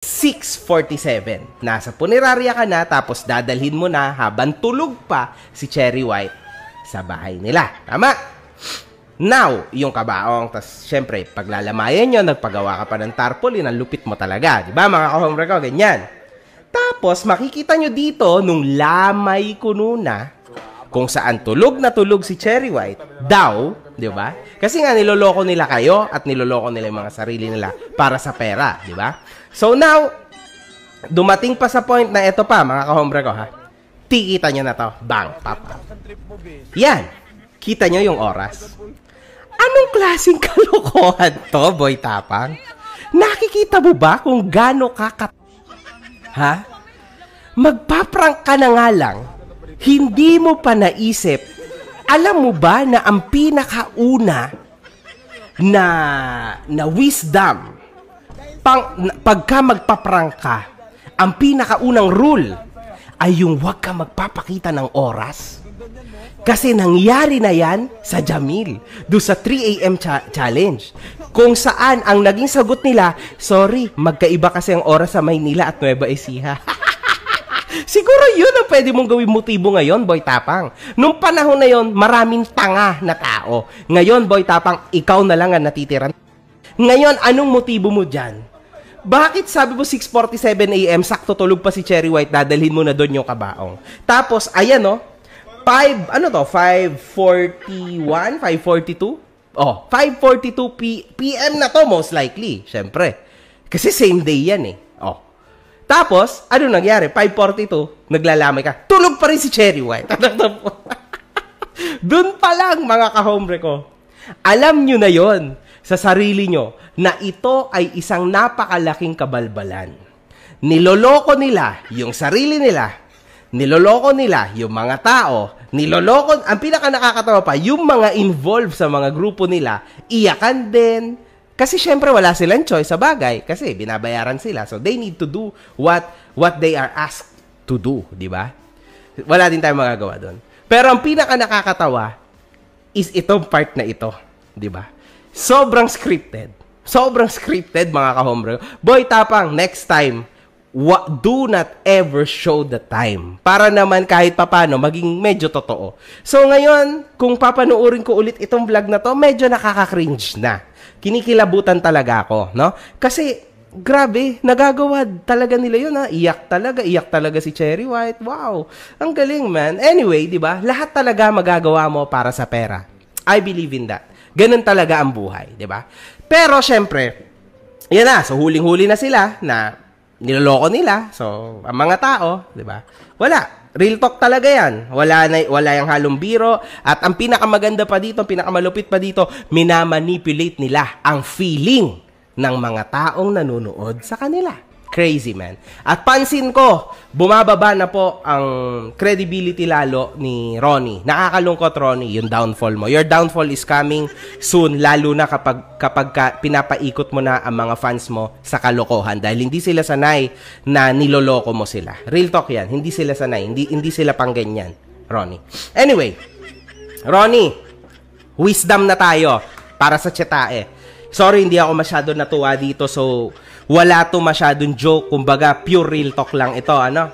6:47. Nasa punerarya ka na, tapos dadalhin mo na habang tulog pa si Cherry White sa bahay nila. Tama? Now, yung kabaong, tas syempre, paglalamayan nyo, nagpagawa ka pa ng tarpaulin, ang lupit mo talaga. Diba mga ka-hombre ko? Ganyan. Tapos, makikita nyo dito, nung lamay kuno na, kung saan tulog na tulog si Cherry White, daw, di ba? Kasi nga, niloloko nila kayo at niloloko nila yung mga sarili nila para sa pera, di ba? So now, dumating pa sa point na ito pa, mga ka-hombre ko, ha? Tikita nyo na to. Bang, papa. Yan. Kita nyo yung oras. Anong klaseng kalokohan to, Boy Tapang? Nakikita mo ba kung gaano ha? Magpaprank ka na nga lang, hindi mo pa naisip, alam mo ba na ang pinakauna na wisdom, pagka magpaprank ka, ang pinakaunang rule ay yung huwag ka magpapakita ng oras. Kasi nangyari na yan sa Jamil, do sa 3 AM challenge. Kung saan ang naging sagot nila, sorry, magkaiba kasi ang oras sa Maynila at Nueva Ecija. Siguro yun ang pwede mong gawin motibo ngayon, Boy Tapang. Nung panahon na yon, maraming tanga na tao. Ngayon, Boy Tapang, ikaw na lang ang natitira. Ngayon, anong motibo mo dyan? Bakit sabi mo 6:47 AM, sakto tulog pa si Cherry White, dadalhin mo na doon yung kabaong. Tapos, ayan no, 5:41, 5:42? Oh, 5:42 PM na to most likely, syempre. Kasi same day yan eh. Oh. Tapos, ano nangyari? 5:42, naglalamay ka. Tulog pa rin si Cherry White. Doon pa lang, mga ka-hombre ko. Alam nyo na yon sa sarili nyo na ito ay isang napakalaking kabalbalan. Niloloko nila yung sarili nila. Niloloko nila yung mga tao, ang pinaka nakakatawa pa, yung mga involved sa mga grupo nila, iyakan din. Kasi syempre wala silang choice sa bagay, kasi binabayaran sila. So they need to do what they are asked to do, di ba? Wala din tayong magagawa doon. Pero ang pinaka nakakatawa is itong part na ito, di ba? Sobrang scripted. Sobrang scripted, mga ka-hombre. Boy Tapang, next time, do not ever show the time. Para naman kahit papano, maging medyo totoo. So ngayon, kung papanoorin ko ulit itong vlog na to, medyo nakaka-cringe na. Kinikilabutan talaga ako, no? Kasi, grabe, nagagawa talaga nila yun, ha? Iyak talaga si Cherry White. Wow, ang galing, man. Anyway, di ba? Lahat talaga magagawa mo para sa pera. I believe in that. Ganun talaga ang buhay, di ba? Pero, syempre, yan na. So, huling-huli na sila na niloloko nila. So, ang mga tao, di ba? Wala. Real talk talaga yan. Wala yung halong biro. At ang pinakamaganda pa dito, ang pinakamalupit pa dito, minamanipulate nila ang feeling ng mga taong nanonood sa kanila. Crazy, man. At pansin ko, bumababa na po ang credibility lalo ni Ronnie. Nakakalungkot, Ronnie, yung downfall mo. Your downfall is coming soon, lalo na kapag pinapaikot mo na ang mga fans mo sa kalokohan. Dahil hindi sila sanay na niloloko mo sila. Real talk yan. Hindi sila sanay. Hindi sila pang ganyan, Ronnie. Anyway, Ronnie, wisdom na tayo para sa Chetae. Sorry, hindi ako masyado natuwa dito. So, wala to masyadong joke. Kumbaga, pure real talk lang ito, ano?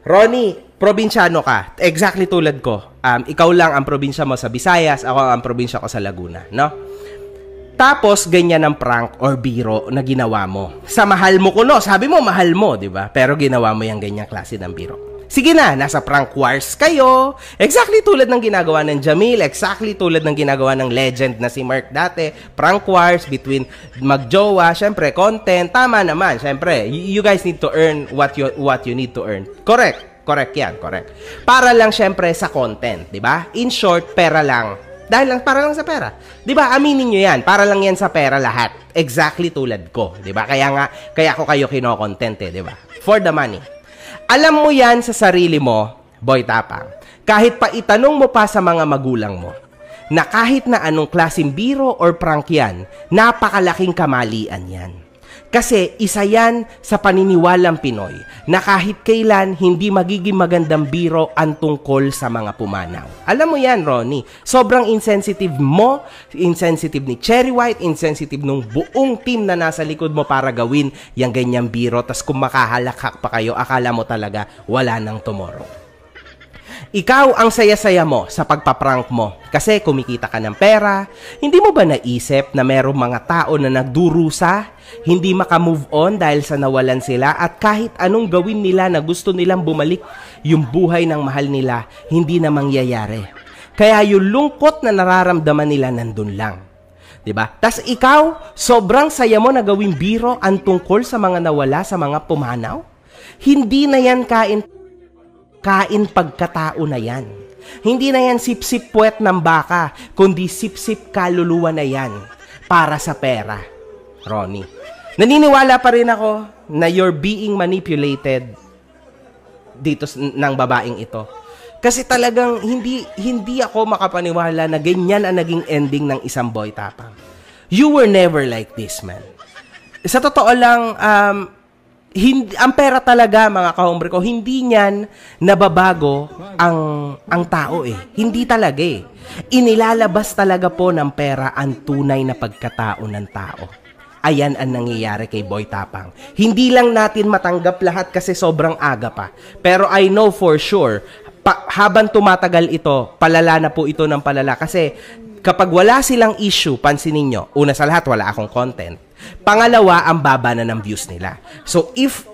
Ronnie, probinsyano ka. Exactly tulad ko. Ikaw lang ang probinsya mo sa Visayas. Ako ang probinsya ko sa Laguna, no? Tapos, ganyan ang prank or biro na ginawa mo. Sa mahal mo kuno. Sabi mo, mahal mo, di ba? Pero ginawa mo yung ganyang klase ng biro. Sige na, nasa prank wars kayo. Exactly tulad ng ginagawa ng Jamil. Exactly tulad ng ginagawa ng legend na si Mark dati. Prank wars between magjowa. Siyempre, content. Tama naman. Siyempre, you guys need to earn what you need to earn. Correct. Correct yan. Correct. Para lang siyempre sa content. Diba? In short, pera lang. Para lang sa pera. Diba? Aminin nyo yan. Para lang yan sa pera lahat. Exactly tulad ko. Diba? Kaya ko kayo kino-content Diba? For the money. Alam mo yan sa sarili mo, Boy Tapang, kahit pa itanong mo pa sa mga magulang mo, na kahit na anong klaseng biro or prank yan, napakalaking kamalian yan. Kasi isa yan sa paniniwalang Pinoy na kahit kailan hindi magiging magandang biro ang tungkol sa mga pumanaw. Alam mo yan, Ronnie. Sobrang insensitive mo, insensitive ni Cherry White, insensitive nung buong team na nasa likod mo para gawin yung ganyang biro. Tas kung makahalakak pa kayo, akala mo talaga wala nang tomorrow. Ikaw ang saya-saya mo sa pagpaprank mo kasi kumikita ka ng pera. Hindi mo ba naisip na merong mga tao na nagdurusa, hindi makamove on dahil sa nawalan sila at kahit anong gawin nila na gusto nilang bumalik yung buhay ng mahal nila, hindi na mangyayari. Kaya yung lungkot na nararamdaman nila nandun lang. Diba? Tas ikaw, sobrang saya mo na gawing biro ang tungkol sa mga nawala, sa mga pumanaw. Hindi na yan kain pagkatao na yan. Hindi na yan sip-sip puwet ng baka, kundi sip-sip kaluluwa na yan para sa pera. Ronnie, naniniwala pa rin ako na you're being manipulated dito ng babaeng ito. Kasi talagang hindi ako makapaniwala na ganyan ang naging ending ng isang boy tapang. You were never like this, man. Sa totoo lang, ang pera talaga, mga kahombre ko, hindi niyan nababago ang tao eh. Hindi talaga eh. Inilalabas talaga po ng pera ang tunay na pagkatao ng tao. Ayan ang nangyayari kay Boy Tapang. Hindi lang natin matanggap lahat kasi sobrang aga pa. Pero I know for sure, habang tumatagal ito, palala na po ito ng palala. Kasi kapag wala silang issue, pansinin nyo, una sa lahat, wala akong content. Pangalawa, ang baba na ng views nila. So, if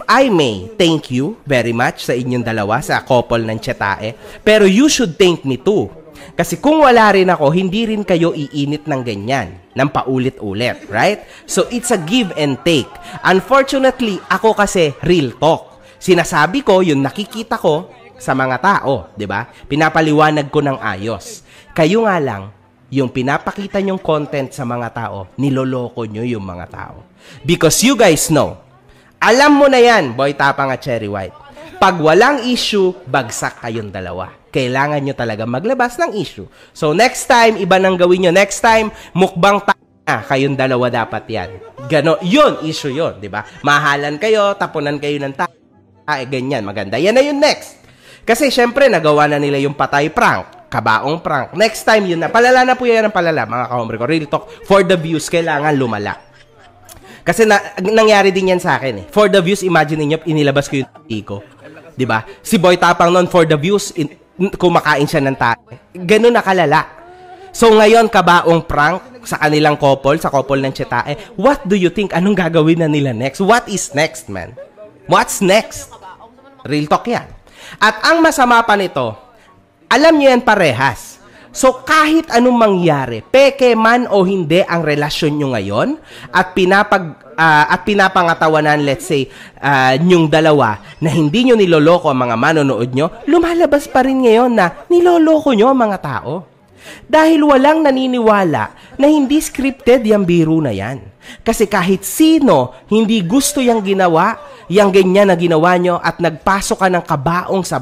I may, thank you very much sa inyong dalawa, sa couple ng Tietae. Pero you should thank me too. Kasi kung wala rin ako, hindi rin kayo iinit ng ganyan, ng paulit-ulit, right? So, it's a give and take. Unfortunately, ako kasi real talk. Sinasabi ko, yung nakikita ko sa mga tao, di ba? Pinapaliwanag ko ng ayos. Kayo nga lang, yung pinapakita nyong content sa mga tao, niloloko nyo yung mga tao. Because you guys know, alam mo na yan, Boy Tapang at Cherry White. Pag walang issue, bagsak kayong dalawa. Kailangan nyo talaga maglabas ng issue. So next time, iba nang gawin nyo. Next time, mukbang kayong dalawa dapat yan. Gano, yun, issue yun, di ba? Mahalan kayo, tapunan kayo ng ganyan, maganda. Yan na yung next. Kasi syempre, nagawa na nila yung patay prank. Kabaong prank. Next time, yun na. Palala na po yan ang palala, mga kahombre ko. Real talk. For the views, kailangan lumala. Kasi nangyari din yan sa akin eh. For the views, imagine niyo inilabas ko yung iko. Diba? Si Boy Tapang noon, for the views, kumakain siya ng tae. Ganun na kalala. So ngayon, kabaong prank sa kanilang couple, sa couple ng Tietae. What do you think? Anong gagawin na nila next? What is next, man? What's next? Real talk yan. At ang masama pa nito, alam niyo yan parehas. So kahit anong mangyari, peke man o hindi ang relasyon nyo ngayon at pinapangatawanan, let's say, nyong dalawa na hindi nyo niloloko ang mga manonood nyo, lumalabas pa rin ngayon na niloloko nyo ang mga tao. Dahil walang naniniwala na hindi scripted yung biro na yan. Kasi kahit sino hindi gusto yung ginawa, yung ganyan na ginawa nyo at nagpasok ka ng kabaong sa